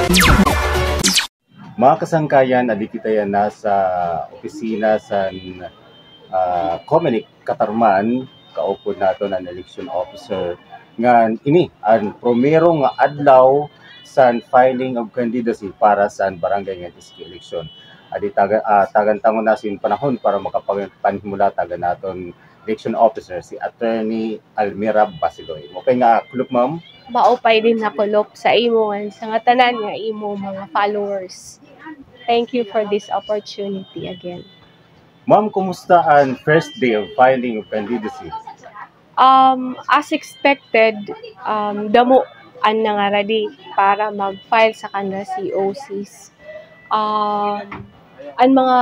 Mga kasangkayan, adi kita yan nasa opisina sa Comelec Katarman, kaupod nato ang election officer nga ini ang primero nga adlaw sa filing of candidacy para sa barangay nga SK election. Adi tagan-tangon na sin panahon para makapagpanhimula taga naton election officer si Attorney Almira Basiloy. Okay nga kulop ma'am. Maupay din na kulop sa imo sa nga tanan nga imo mga followers. Thank you for this opportunity again. Ma'am, kumusta ang first day of filing of candidacy? As expected, damo ang nangaradi para mag-file sa kanila COCs. Ang mga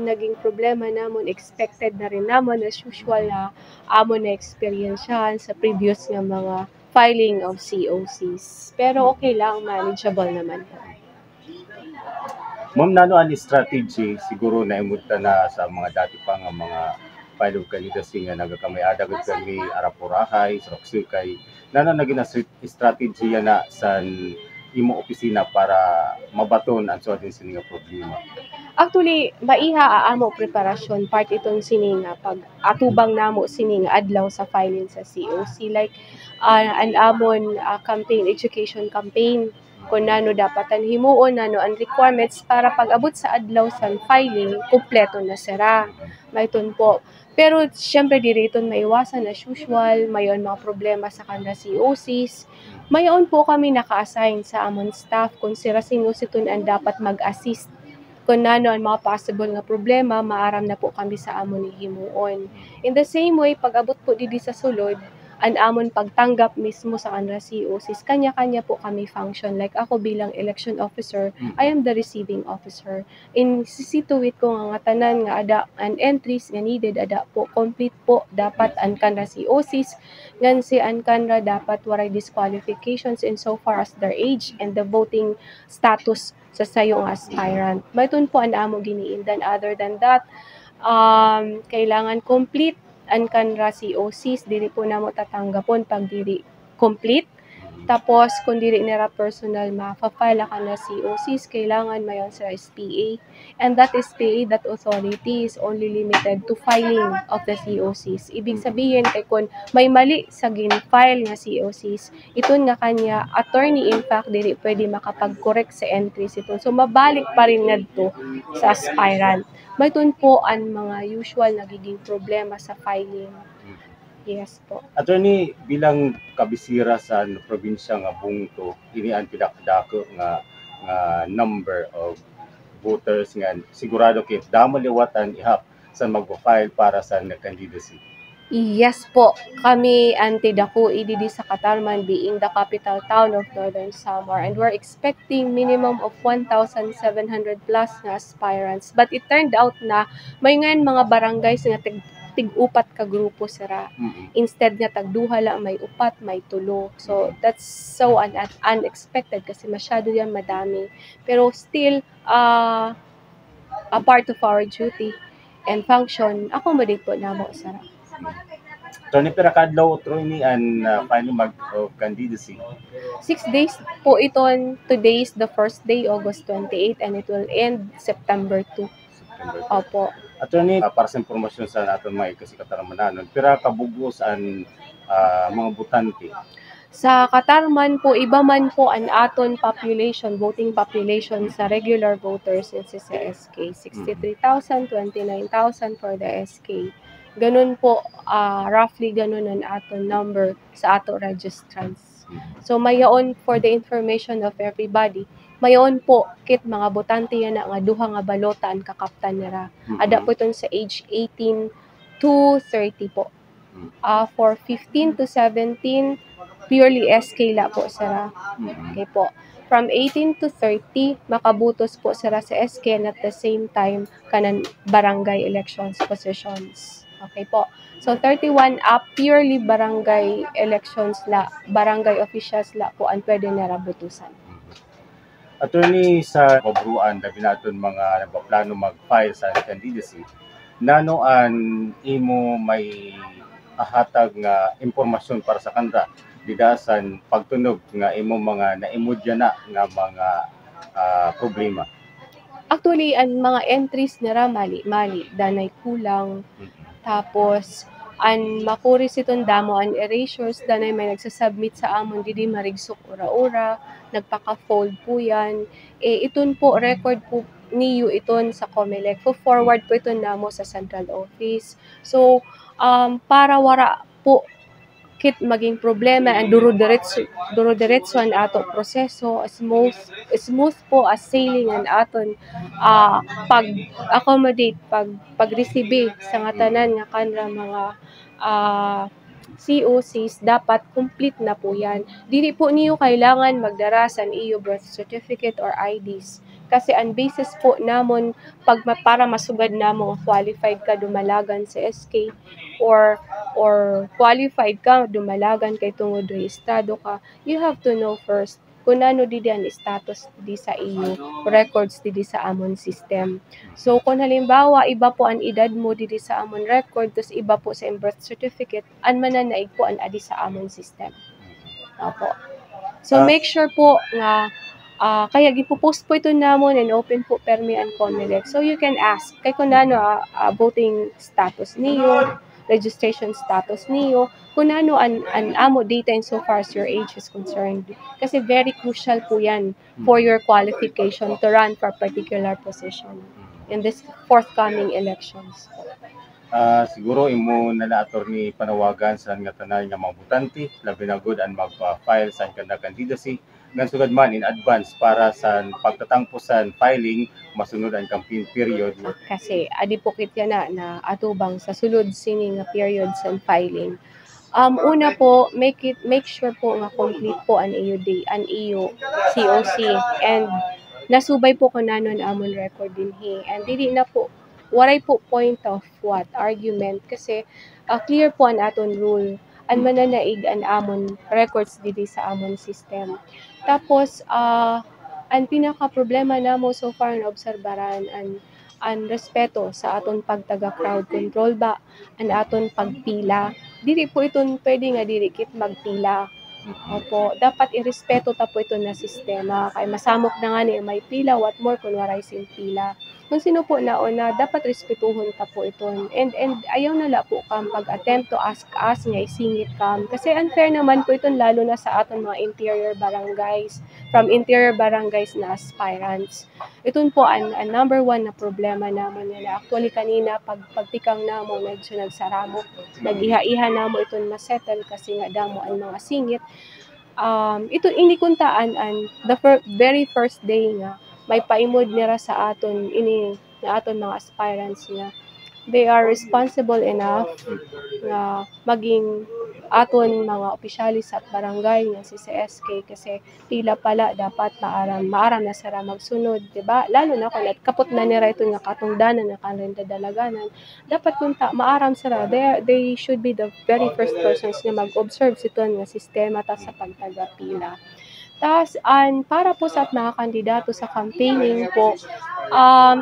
naging problema namon, expected na rin namon as usual na amon na experience sa previous nga mga filing of COCs. Pero okay lang, manageable naman. Ma'am, nano ang strategy siguro na imunta na sa mga dati pa nga mga file of candidacy nga nagakamay-ada gud kami Arapurahay, Sroksukay. Nano naging strategy na sa imo opisina para mabaton ang suwat sini nga problema? Actually, maiha amo preparasyon part itong sini nga pag atubang namo sini nga adlaw sa filing sa COC, like an amon campaign, education campaign kung nano dapatan himuon, nano ang requirements para pag-abot sa adlaw sa filing, kumpleto na sira. Mayton po. Pero syempre diriton maiwasan as usual, mayon mga problema sa kanila COCs. Mayon po kami naka-assign sa amon staff kung sino siton ang dapat mag-assist. Kung nano ang mga possible nga problema, maaram na po kami sa amon ni himuon. In the same way, pag-abot po didi sa sulod, ang amon pagtanggap mismo sa kanila COCs, kanya-kanya po kami function. Like ako bilang election officer, I am the receiving officer. In situate ko nga tanan nga ada an entries nga needed, ada po complete po dapat ang kanila COCs, ngan si an kanila dapat waray disqualifications in so far as their age and the voting status sa sayong aspirant. Mayton po ang amo giniindan. Other than that, kailangan complete ang kanra COCs, dili po namo tatanggapon pag dili complete. Tapos kung dili nila personal ma-file ka na COCs, kailangan mayon sa SPA. And that SPA, that authority is only limited to filing of the COCs. Ibig sabihin kay kung may mali sa gin-file nga COCs, iton nga kanya attorney in fact dili pwede makapag-correct sa entries ito. So mabalik pa rin ngadto sa aspirant. Mayton po ang mga usual nagiging problema sa filing. Yes po. Attorney, bilang kabisira sa probinsya nga Bungto, ini ang pinakadako nga number of voters nga sigurado kay damo liwatan ihap sa magpo-file para sa candidacy. Yes po, kami anti-dako ididi sa Katarman being the capital town of Northern Samar, and we're expecting minimum of 1,700 plus na aspirants. But it turned out na may ngayon mga barangays nga tig-upat ka grupo sira. Instead nga tagduha lang may upat, may tulo. So that's so unexpected kasi masyado yan madami. Pero still, a part of our duty and function, accommodate po na mo sara. Tony, pero kadlaw ni an final mag-candidacy? 6 days po iton. Today is the first day, August 28, and it will end September 2. Opo. Attorney, para sa impormasyon sa naton mga Katarmanon, pero kabugos ang mga butante? Sa Katarman po, iba man po ang aton population, voting population sa regular voters in sa SK. 63,000, 29,000 for the SK. Ganun po, roughly ganun ang aton number sa ato registrants. So mayon, for the information of everybody, mayon po kit mga botante yan nga duha nga balota ang kakaptan nila. Ada po iton sa age 18 to 30 po. For 15 to 17, purely SK la po sila. Okay po. From 18 to 30, makabutos po sila sa SK, and at the same time kanan barangay elections positions. Okay po. So 31 up, purely barangay elections la, barangay officials la po ang pwede narabutusan. Attorney, sa kabruan labi naton mga nagpaplano mag-file sa candidacy, nano an imo may hatag nga impormasyon para sa kanila didasan pagtunog nga imong mga naimudya na nga mga problema? Actually, ang mga entries nira mali-mali, danay kulang, tapos makuris iton damo an erasures, danay may nagsasubmit sa amon didi marigsok ura-ura, nagpaka-fold po yan. Iton po, record po niyo iton sa COMELEC. Forward po iton namo sa central office. So, para wara po kit maging problema ang duro-diretso ang ato proseso, smooth po as sailing ang aton pag-accommodate, pag-receive sa nga tanan nga kanra mga COCs, dapat complete na po yan. Dili po niyo kailangan magdara sa iyo birth certificate or IDs. Kasi ang basis po namon para masugad namo qualified ka dumalagan sa SK or qualified ka dumalagan kay tungod rehistrado ka, you have to know first kung ano didi ang status didi sa iyo, records didi sa amon system. So kung halimbawa iba po ang edad mo didi sa amon record, tapos iba po sa birth certificate, an mananaig po ang adi sa amon system. Opo. So make sure po nga kaya gipo-post po ito namon and open po permi and COMELEC. So you can ask kay kung ano voting status niyo, registration status niyo, kung ano ang amo data insofar as your age is concerned. Kasi very crucial po yan for your qualification to run for a particular position in this forthcoming elections. Siguro imo nala attorney panawagan sa nga tanan nga mga butante, labi na good ang magpa-file sa kanda candidacy ngan sugad man in advance para sa pagtatangpusan filing masunod ang campaign period. Kasi adipokit yan na atubang sa sulod sini nga period sa filing. Una po, make sure po nga complete po ang iyo COC and nasubay po kunanon amon record dinhi and dili na po waray po point of argument kasi clear po ang aton rule ang mananaig ang amon records didi sa amon system. Tapos ang pinaka problema namo so far na obserbaran ang respeto sa aton pagtaga crowd control ba ang aton pagpila. Dili po iton pwede nga dili kit magpila. Opo, dapat irespeto ta po ito na sistema kay masamok na nga ni may pila, what more kung waray sing pila. Kung sino po nauna, dapat respetuhon ta po ito. And ayaw nala po kam pag-attempt to ask us nga isingit kam. Kasi unfair naman po ito lalo na sa aton mga interior barangays, from interior barangays na aspirants. Ito po ang number one na problema naman na actually kanina pagtikang namo medyo nagsaramo. Nag-iha-iha namo ito masettle kasi nga damo ang mga singit. Ito inikuntaan an the very first day nga may paimod nira sa aton nga aton mga aspirants nga they are responsible enough nga maging aton mga opisyalis at barangay nga si SK kasi tila pala dapat maaram na sara magsunod, di ba? Lalo na kung kapot na nira ito nga katungdanan nga kanrenda dalaganan, dapat kung maaram sara, they should be the very first persons nga mag-observe siton nga sistema ta sa pagtaga-pila. Tas para po sa mga kandidato sa campaigning po,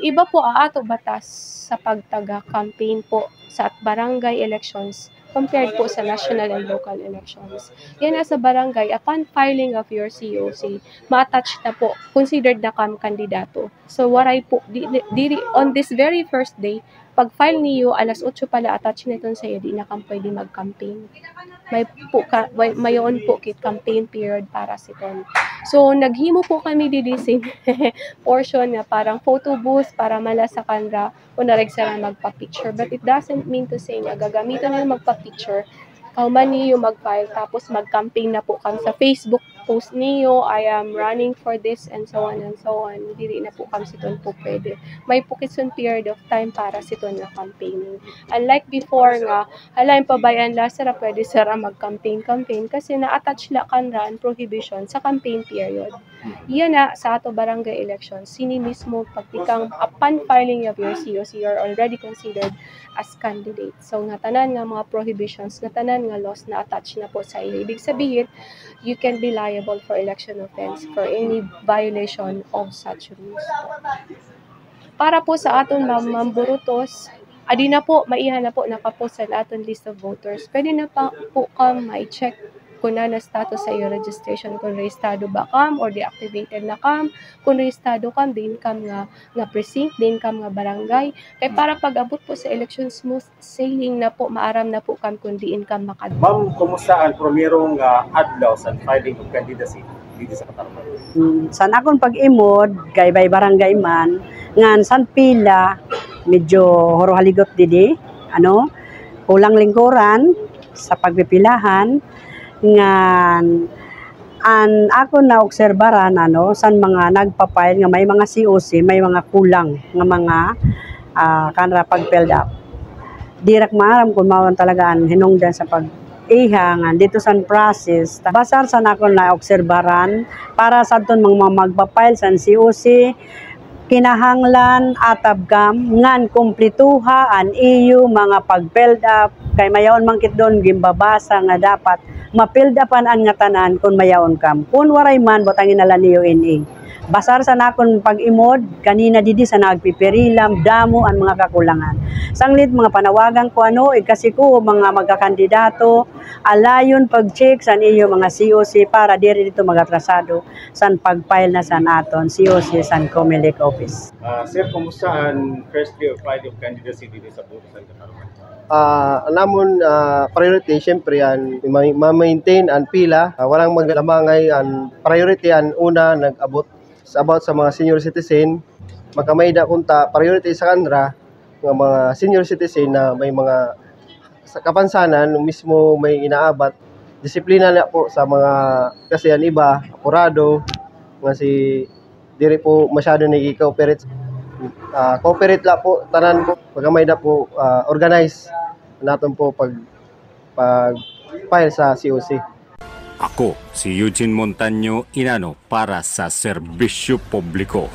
iba po ato batas sa pagtaga-campaign po sa barangay elections compared po sa national and local elections. Yan sa barangay, upon filing of your COC, ma-attach na po, considered na kandidato. So waray po, on this very first day, pag file niyo, alas 8 pala attach na ito sa iyo, di na kang pwede mag-campaign. Mayon po kit campaign period para sa ito. So, naghimo po kami didising portion na parang photo booth para mala sa kanra o naregsara magpa-picture. But it doesn't mean to say na gagamitan na magpa-picture, kauman niyo mag-file, tapos mag-campaign na po kami sa Facebook post niyo, I am running for this, and so on and so on. Dili na po kami siton po pwede. May pukitson period of time para siton na campaigning. Unlike before nga, halayin pa bayan la, sara pwede sara mag-campaign kasi na-attach la kanra ang prohibition sa campaign period. Yan na, sa ato barangay elections, sini mismo pagtikang upon filing of your COC, you're already considered as candidate. So, nga tanan nga mga prohibitions, nga tanan nga laws na attach na po sa iyo. Ibig sabihin, you can be liable for election offense for any violation of such rules. Para po sa aton mamburutos, adi na po, maiha na po nakapost sa aton list of voters. Pwede na pa po may check kung na status sa iyo registration, kung rehistado ba kam or deactivated na kam, kung rehistado kam, din kam nga precinct, din kam nga barangay. Kay para pag-abot po sa election smooth sailing na po, maaram na po kam kung diin kam makad. Ma'am, kumusta ang primerong adlaw sa filing of candidacy dito sa Katarman? San akong pag-imod, kay bay barangay man, ngan san pila, medyo horo-haligot didi, kulang lingkuran sa pagpipilahan, ngan ako na obserbaran san mga nagpapile nga may mga COC, may mga kulang nga mga kanra pag-filled up. Direk maaram kung mawan talagaan hinungdan sa pag-ihangan dito sa process. Basar sa nakon na obserbaran para sa ton mga magpapile sa COC, kinahanglan atabgam ngan kumplituha an iyo mga pag-filled up kay mayaon man kit doon gimbabasa nga dapat ma-filled upan an nga tanan kun mayaon kam. Kun waray man botangin nala niyo ini. Basar sa nakon pag-imod kanina didi sa nagpipirilam damo ang mga kakulangan. Sanglit mga panawagan ko kasi ko mga magkakandidato alayon pag-check san iyo mga COC para diri dito magatrasado san pag-file na san aton COC san COMELEC office. Sir, kumusta ang first day of filing of candidacy dito sa Buto San Katarman? Namon priority syempre an ma-maintain ang pila, walang maglamangay ang priority an una nag-abot about sa mga senior citizen, makamayda kunta priority sa kanra ng mga senior citizen na may mga sa kapansanan mismo may inaabat disiplina na po sa mga kasi ang iba apurado nga si diri po masyado nag-cooperate cooperate la po tanan po pagkamayda po organize naton po pag file sa COC. Ako, si Eugene Montaño Inano para sa Serbisyo Publiko.